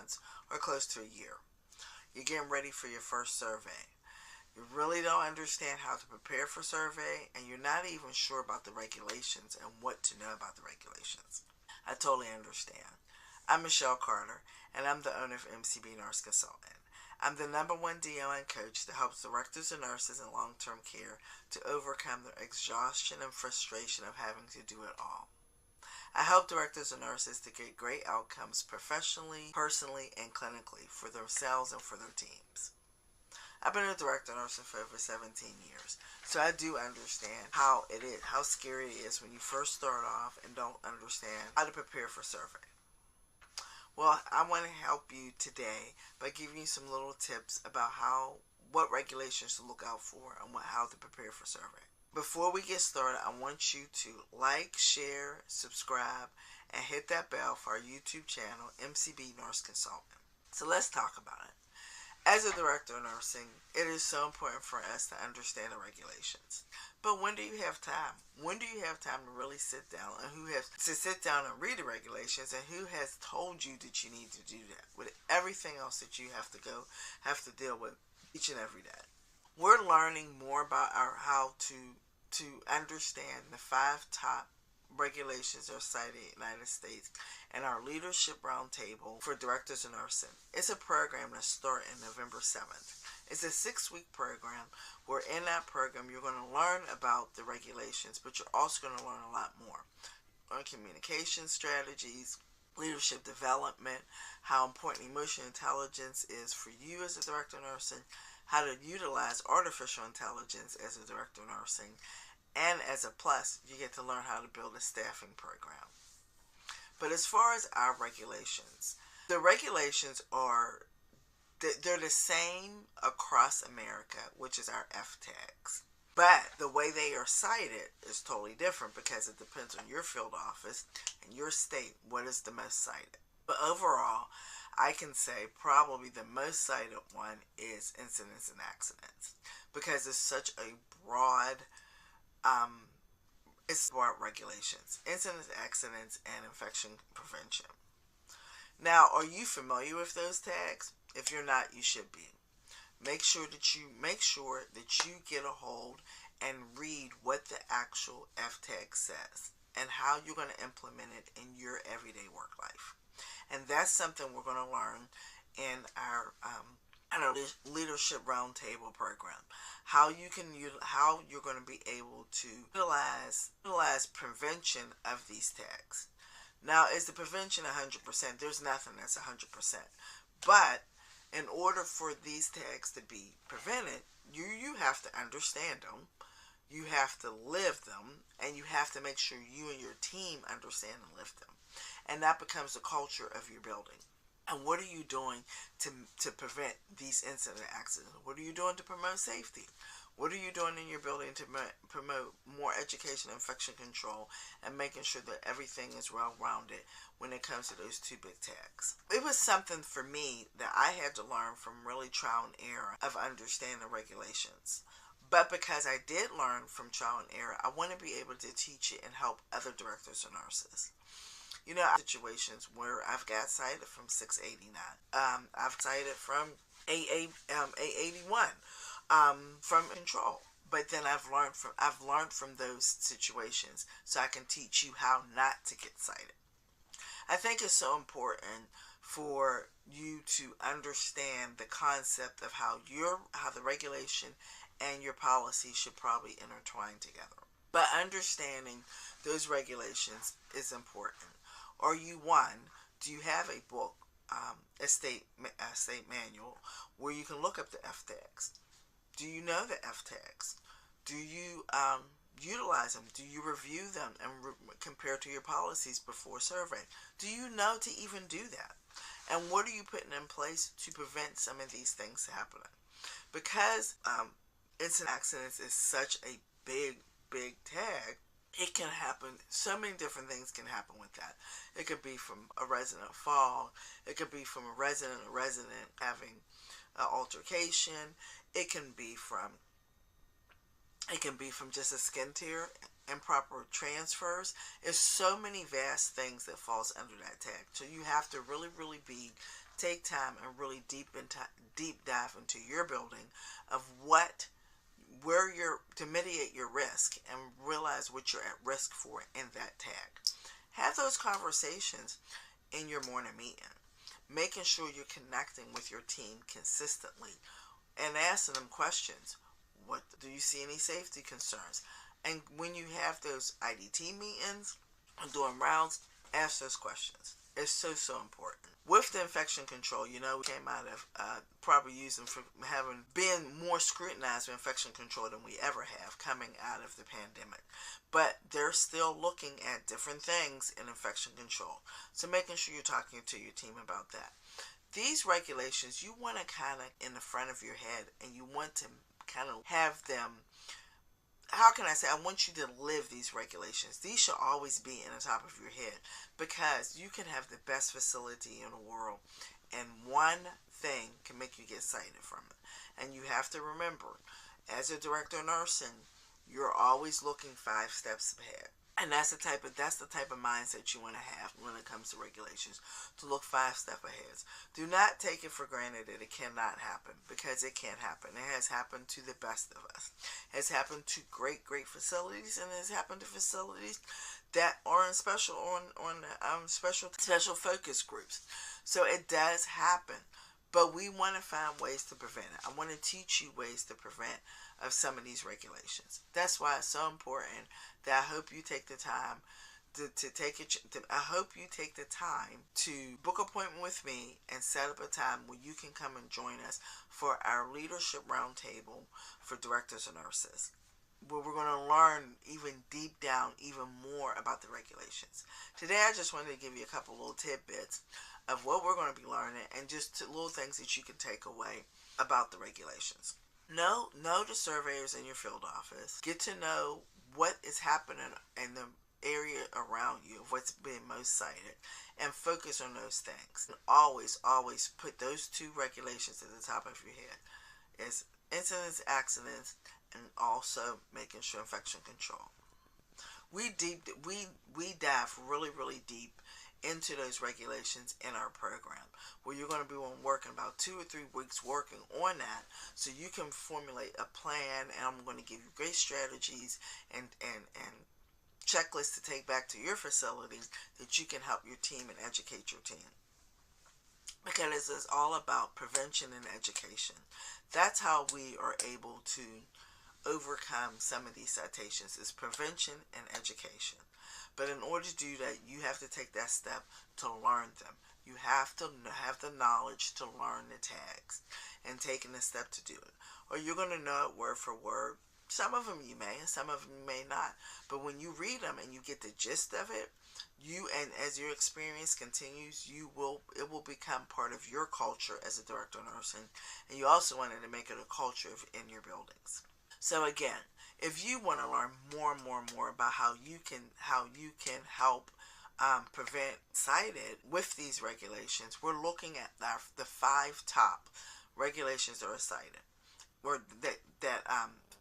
months or close to a year. You're getting ready for your first survey. You really don't understand how to prepare for survey, and you're not even sure about the regulations and what to know about the regulations. I totally understand. I'm Michelle Carter, and I'm the owner of MCB Nurse Consultant. I'm the #1 DON coach that helps directors and nurses in long-term care to overcome their exhaustion and frustration of having to do it all. I help directors and nurses to get great outcomes professionally, personally, and clinically for themselves and for their teams. I've been a director of nursing for over 17 years, so I do understand how it is, how scary it is when you first start off and don't understand how to prepare for survey. Well, I want to help you today by giving you some little tips about what regulations to look out for and how to prepare for survey. Before we get started, I want you to like, share, subscribe, and hit that bell for our YouTube channel, MCB Nurse Consultant. So let's talk about it. As a director of nursing, it is so important for us to understand the regulations. But when do you have time? When do you have time to really sit down and read the regulations, and who has told you that you need to do that with everything else that you have to deal with each and every day? We're learning more about how to understand the 5 top regulations are cited in the United States and our leadership roundtable for directors of nursing. It's a program that starts on November 7th. It's a 6-week program where in that program you're going to learn about the regulations, but you're also going to learn a lot more on communication strategies, leadership development, how important emotional intelligence is for you as a director of nursing, how to utilize artificial intelligence as a director of nursing, and as a plus, you get to learn how to build a staffing program. But as far as our regulations, the regulations they're the same across America, which is our FTAGs. But the way they are cited is totally different because it depends on your field office and your state what is the most cited. But overall, I can say probably the most cited one is incidents and accidents because it's such a broad it's about regulations, incidents, accidents, and infection prevention. Now, are you familiar with those tags? If you're not, you should be. Make sure that you get a hold and read what the actual FTAG says and how you're going to implement it in your everyday work life. And that's something we're going to learn in our leadership roundtable program. How you're going to be able to utilize prevention of these tags. Now, is the prevention 100%? There's nothing that's 100%. But in order for these tags to be prevented, you have to understand them, you have to live them, and you have to make sure you and your team understand and live them. And that becomes the culture of your building. And what are you doing to prevent these incident accidents? What are you doing to promote safety? What are you doing in your building to promote more education and infection control and making sure that everything is well-rounded when it comes to those 2 big tags? It was something for me that I had to learn from really trial and error of understanding regulations. But because I did learn from trial and error, I want to be able to teach it and help other directors and nurses. You know, situations where I've got cited from 689. I've cited from 881 from control. But then I've learned from those situations so I can teach you how not to get cited. I think it's so important for you to understand the concept of how the regulation and your policy should probably intertwine together. But understanding those regulations is important. Do you have a book, a state manual, where you can look up the FTAGs? Do you know the FTAGs? Do you utilize them? Do you review them and compare to your policies before survey? Do you know to even do that? And what are you putting in place to prevent some of these things happening? Because incident accidents is such a big tag, it can happen. So many different things can happen with that. It could be from a resident fall. It could be from a resident having an altercation. It can be from just a skin tear, improper transfers. There's so many vast things that falls under that tag. So you have to really be take time and really deep dive into your building of where you're to mitigate your risk and realize what you're at risk for in that tag. Have those conversations in your morning meeting, making sure you're connecting with your team consistently and asking them questions. What do you see any safety concerns? And when you have those IDT meetings and doing rounds, ask those questions. It's so important. With the infection control, we came out of probably using for having been more scrutinized with infection control than we ever have coming out of the pandemic. But they're still looking at different things in infection control. So making sure you're talking to your team about that. These regulations, you want to kind of in the front of your head, and you want to kind of have them, how can I say, I want you to live these regulations. These should always be in the top of your head, because you can have the best facility in the world and one thing can make you get cited from it. And you have to remember, as a director of nursing, you're always looking 5 steps ahead. And that's the type of mindset you want to have when it comes to regulations, to look 5 steps ahead. Do not take it for granted that it cannot happen, because it can't happen. It has happened to the best of us. It has happened to great facilities, and it has happened to facilities that are in special focus groups. So it does happen. But we want to find ways to prevent it. I want to teach you ways to prevent of some of these regulations. That's why it's so important that I hope you take the time I hope you take the time to book an appointment with me and set up a time where you can come and join us for our leadership roundtable for directors and nurses, where we're going to learn even deep down even more about the regulations. Today I just wanted to give you a couple little tidbits of what we're going to be learning, and just little things that you can take away about the regulations. Know the surveyors in your field office. Get to know what is happening in the area around you, what's being most cited, and focus on those things. And always put those 2 regulations at the top of your head. Is incidents, accidents, and also making sure infection control. We dive really deep into those regulations in our program, where you're going to be working about 2 or 3 weeks working on that, so you can formulate a plan. And I'm going to give you great strategies and checklists to take back to your facilities that you can help your team and educate your team, because it's all about prevention and education. That's how we are able to overcome some of these citations, is prevention and education. But in order to do that, you have to take that step to learn them. You have to have the knowledge to learn the tags and taking the step to do it. Or you're going to know it word for word. Some of them you may, and some of them you may not. But when you read them and you get the gist of it, and as your experience continues, it will become part of your culture as a director of nursing. And you also wanted to make it a culture in your buildings. So again, if you want to learn more about how you can help prevent cited with these regulations, we're looking at the 5 top regulations that are cited, or that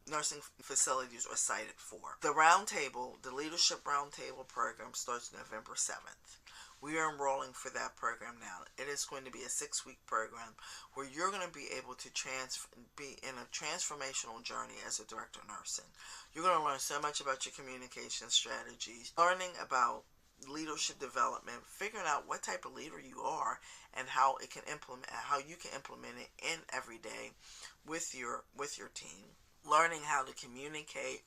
nursing facilities are cited for. The leadership roundtable program starts November 7th. We are enrolling for that program now. It is going to be a 6-week program where you're going to be able to be in a transformational journey as a director of nursing. You're going to learn so much about your communication strategies, learning about leadership development, figuring out what type of leader you are, and how you can implement it in every day with your team. Learning how to communicate,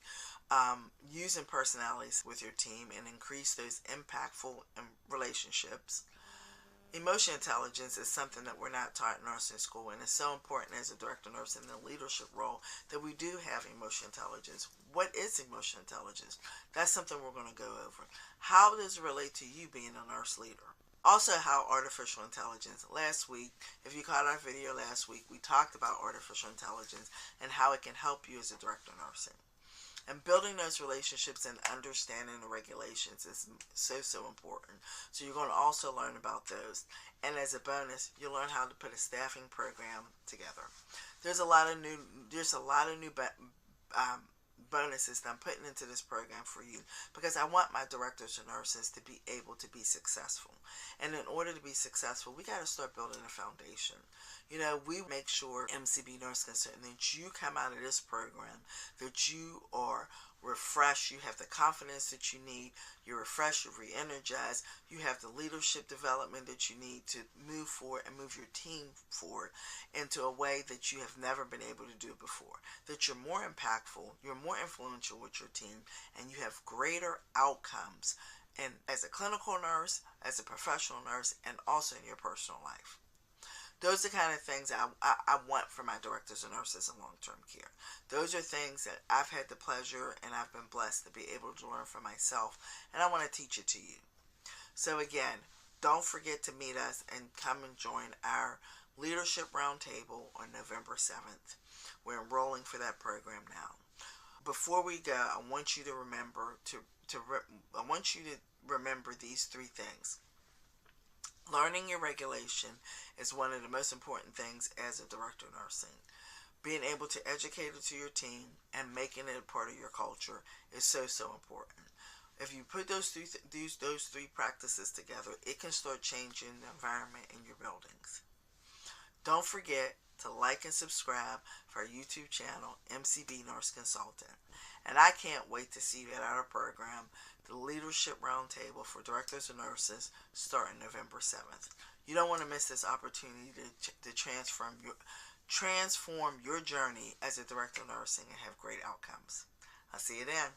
using personalities with your team and increase those impactful relationships. Emotion intelligence is something that we're not taught in nursing school, and it's so important as a director of nursing in the leadership role that we do have emotion intelligence. What is emotion intelligence? That's something we're going to go over. How does it relate to you being a nurse leader? Also, how artificial intelligence. Last week, if you caught our video last week, we talked about artificial intelligence and how it can help you as a director of nursing. And building those relationships and understanding the regulations is so important. So you're going to also learn about those. And as a bonus, you'll learn how to put a staffing program together. There's a lot of new bonuses that I'm putting into this program for you, because I want my directors and nurses to be able to be successful. And in order to be successful, we got to start building a foundation. You know, we make sure MCB Nurse Consultant that you come out of this program, that you are refreshed, you have the confidence that you need, you're refreshed, you're re-energized, you have the leadership development that you need to move forward and move your team forward into a way that you have never been able to do before, that you're more impactful, you're more influential with your team, and you have greater outcomes, and as a clinical nurse, as a professional nurse, and also in your personal life. Those are the kind of things I want for my directors and nurses in long-term care. Those are things that I've had the pleasure and I've been blessed to be able to learn for myself, and I want to teach it to you. So again, don't forget to meet us and come and join our Leadership Roundtable on November 7th. We're enrolling for that program now. Before we go, I want you to remember these three things. Learning your regulation is one of the most important things as a director of nursing. Being able to educate it to your team and making it a part of your culture is so important. If you put those three practices together, it can start changing the environment in your buildings. Don't forget to like and subscribe for our YouTube channel, MCB Nurse Consultant. And I can't wait to see you at our program, the Leadership Roundtable for Directors and Nurses, starting November 7th. You don't want to miss this opportunity to transform your journey as a director of nursing and have great outcomes. I'll see you then.